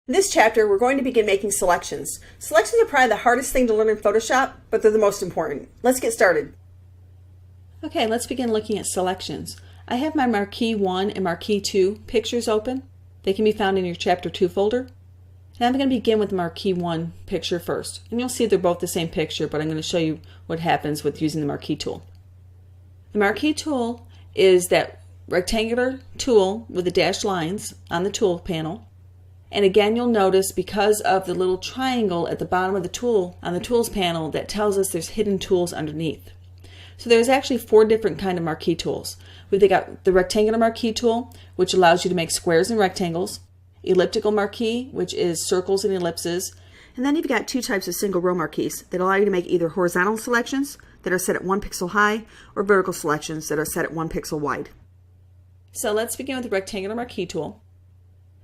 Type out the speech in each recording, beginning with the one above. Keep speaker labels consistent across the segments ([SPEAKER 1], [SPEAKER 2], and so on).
[SPEAKER 1] In this chapter, we're going to begin making selections. Selections are probably the hardest thing to learn in Photoshop, but they're the most important. Let's get started.
[SPEAKER 2] Okay, let's begin looking at selections. I have my Marquee 1 and Marquee 2 pictures open. They can be found in your Chapter 2 folder. And I'm going to begin with the Marquee 1 picture first. And you'll see they're both the same picture, but I'm going to show you what happens with using the Marquee tool. The Marquee tool is that rectangular tool with the dashed lines on the tool panel. And again, you'll notice because of the little triangle at the bottom of the tool on the tools panel that tells us there's hidden tools underneath. So there's actually 4 different kind of marquee tools. We've got the rectangular marquee tool, which allows you to make squares and rectangles, elliptical marquee, which is circles and ellipses,
[SPEAKER 1] And then you've got 2 types of single row marquees that allow you to make either horizontal selections that are set at 1 pixel high or vertical selections that are set at 1 pixel wide.
[SPEAKER 2] So let's begin with the rectangular marquee tool.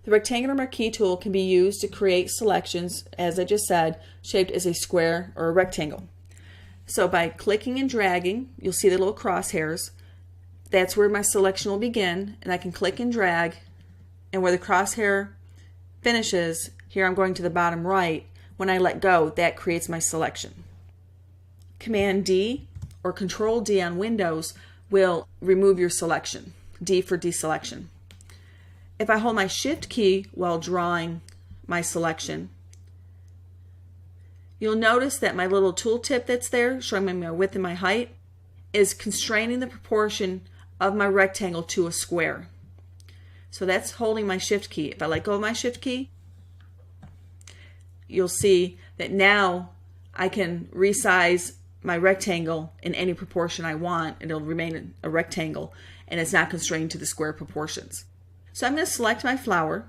[SPEAKER 2] The rectangular marquee tool can be used to create selections, as I just said, shaped as a square or a rectangle. So by clicking and dragging, you'll see the little crosshairs. That's where my selection will begin, and I can click and drag, and where the crosshair finishes, here I'm going to the bottom right, when I let go, that creates my selection. Command D or Control D on Windows will remove your selection. D for deselection. If I hold my Shift key while drawing my selection, you'll notice that my little tooltip that's there, showing me my width and my height, is constraining the proportion of my rectangle to a square. So that's holding my Shift key. If I let go of my Shift key, you'll see that now I can resize my rectangle in any proportion I want. It'll remain a rectangle, and it's not constrained to the square proportions. So I'm going to select my flower,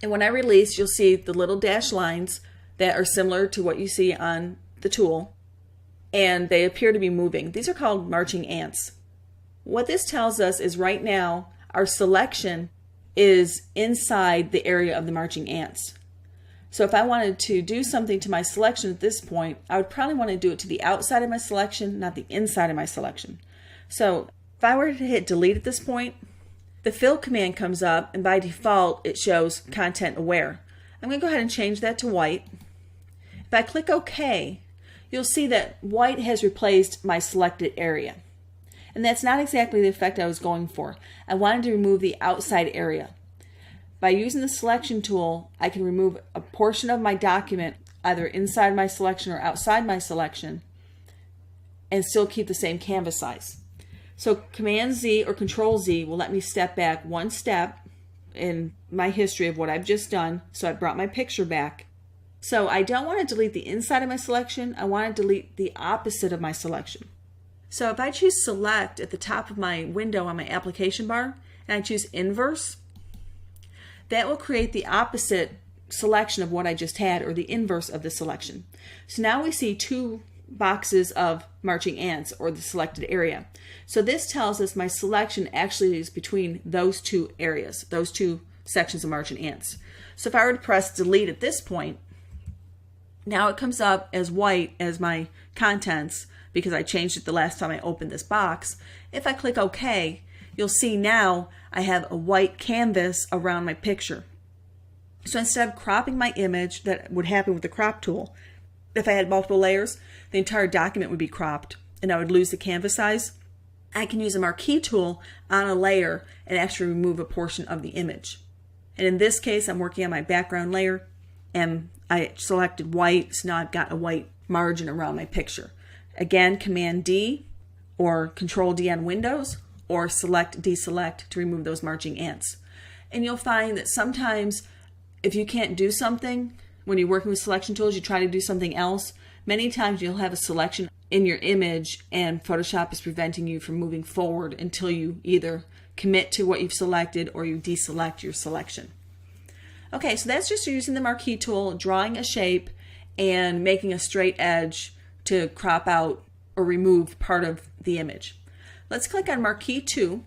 [SPEAKER 2] and when I release, you'll see the little dashed lines that are similar to what you see on the tool, and they appear to be moving. These are called marching ants. What this tells us is right now our selection is inside the area of the marching ants. So if I wanted to do something to my selection at this point, I would probably want to do it to the outside of my selection, not the inside of my selection. So if I were to hit delete at this point, the fill command comes up, and by default it shows content aware. I'm going to go ahead and change that to white. If I click OK, you'll see that white has replaced my selected area. And that's not exactly the effect I was going for. I wanted to remove the outside area. By using the selection tool, I can remove a portion of my document either inside my selection or outside my selection and still keep the same canvas size. So Command Z or Control Z will let me step back 1 step in my history of what I've just done. So I brought my picture back. So I don't want to delete the inside of my selection. I want to delete the opposite of my selection. So if I choose Select at the top of my window on my application bar and I choose Inverse, that will create the opposite selection of what I just had, or the inverse of the selection. So now we see 2 boxes of marching ants, or the selected area. So this tells us my selection actually is between those 2 areas, those 2 sections of marching ants. So if I were to press delete at this point, now it comes up as white as my contents because I changed it the last time I opened this box. If I click OK, you'll see now I have a white canvas around my picture. So instead of cropping my image, that would happen with the crop tool, if I had multiple layers, the entire document would be cropped and I would lose the canvas size. I can use a marquee tool on a layer and actually remove a portion of the image. And in this case, I'm working on my background layer and I selected white, so now I've got a white margin around my picture. Again, Command D or Control D on Windows, or Select Deselect to remove those marching ants. And you'll find that sometimes if you can't do something, when you're working with selection tools, you try to do something else. Many times you'll have a selection in your image and Photoshop is preventing you from moving forward until you either commit to what you've selected or you deselect your selection. Okay, so that's just using the marquee tool, drawing a shape and making a straight edge to crop out or remove part of the image. Let's click on Marquee 2.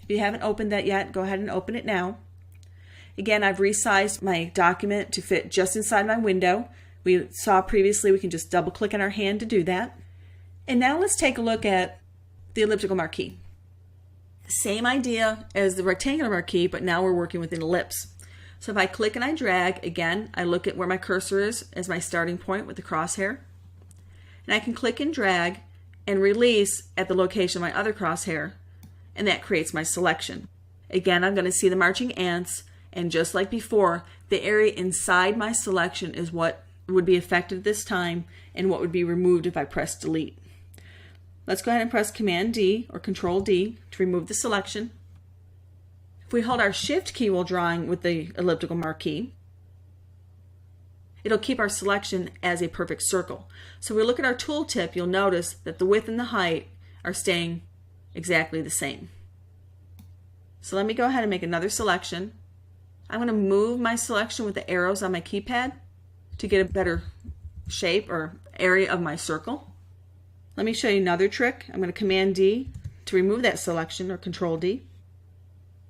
[SPEAKER 2] If you haven't opened that yet, go ahead and open it now. Again, I've resized my document to fit just inside my window. We saw previously we can just double click on our hand to do that. And now let's take a look at the elliptical marquee. Same idea as the rectangular marquee, but now we're working with an ellipse. So if I click and I drag, again, I look at where my cursor is as my starting point with the crosshair. And I can click and drag and release at the location of my other crosshair, and that creates my selection. Again, I'm going to see the marching ants, and just like before, the area inside my selection is what would be affected this time and what would be removed if I press delete. Let's go ahead and press Command D or Control D to remove the selection. If we hold our Shift key while drawing with the elliptical marquee, it'll keep our selection as a perfect circle. So if we look at our tooltip, you'll notice that the width and the height are staying exactly the same. So let me go ahead and make another selection. I'm going to move my selection with the arrows on my keypad to get a better shape or area of my circle. Let me show you another trick. I'm going to Command D to remove that selection, or Control D.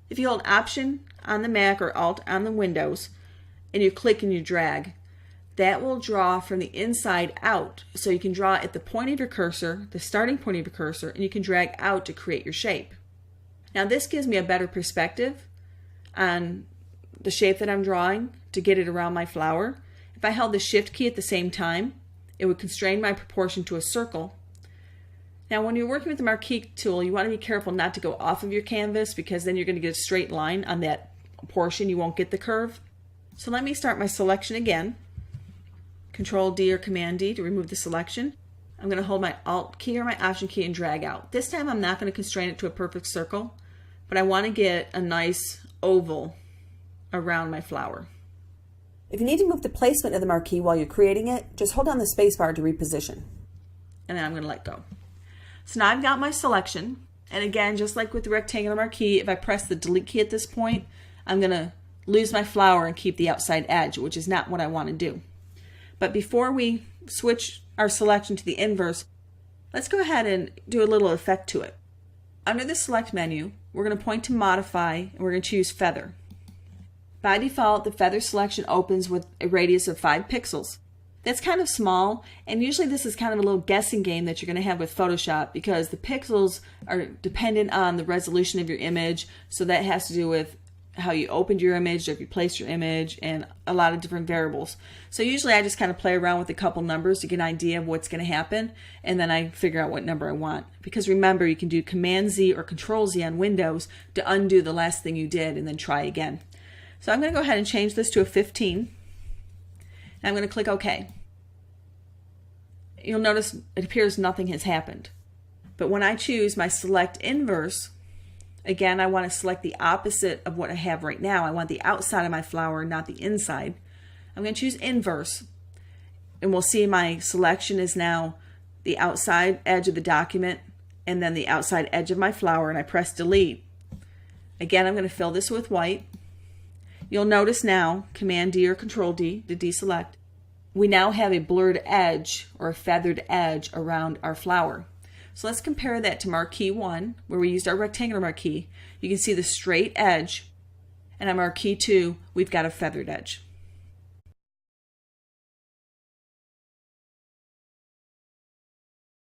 [SPEAKER 2] If you hold Option on the Mac or Alt on the Windows and you click and you drag, that will draw from the inside out. So you can draw at the point of your cursor, the starting point of your cursor, and you can drag out to create your shape. Now this gives me a better perspective on the shape that I'm drawing to get it around my flower. If I held the Shift key at the same time, it would constrain my proportion to a circle. Now when you're working with the marquee tool, you want to be careful not to go off of your canvas, because then you're going to get a straight line on that portion. You won't get the curve. So let me start my selection again. Control D or Command D to remove the selection. I'm going to hold my Alt key or my Option key and drag out. This time I'm not going to constrain it to a perfect circle, but I want to get a nice oval around my flower.
[SPEAKER 1] If you need to move the placement of the marquee while you're creating it, just hold down the space bar to reposition.
[SPEAKER 2] And then I'm going to let go. So now I've got my selection. And again, just like with the rectangular marquee, if I press the delete key at this point, I'm going to lose my flower and keep the outside edge, which is not what I want to do. But before we switch our selection to the inverse, let's go ahead and do a little effect to it. Under the Select menu, we're going to point to Modify, and we're going to choose Feather. By default, the feather selection opens with a radius of 5 pixels. That's kind of small, and usually this is kind of a little guessing game that you're going to have with Photoshop, because the pixels are dependent on the resolution of your image, so that has to do with how you opened your image, or if you placed your image, and a lot of different variables. So usually I just kind of play around with a couple numbers to get an idea of what's going to happen, and then I figure out what number I want. Because remember, you can do Command Z or Control Z on Windows to undo the last thing you did and then try again. So I'm going to go ahead and change this to a 15. And I'm going to click OK. You'll notice it appears nothing has happened. But when I choose my Select Inverse, again, I want to select the opposite of what I have right now. I want the outside of my flower, not the inside. I'm going to choose Inverse. And we'll see my selection is now the outside edge of the document and then the outside edge of my flower, and I press Delete. Again, I'm going to fill this with white. You'll notice now, Command D or Control D to deselect, we now have a blurred edge or a feathered edge around our flower. So let's compare that to Marquee 1, where we used our rectangular marquee. You can see the straight edge, and on Marquee 2, we've got a feathered edge.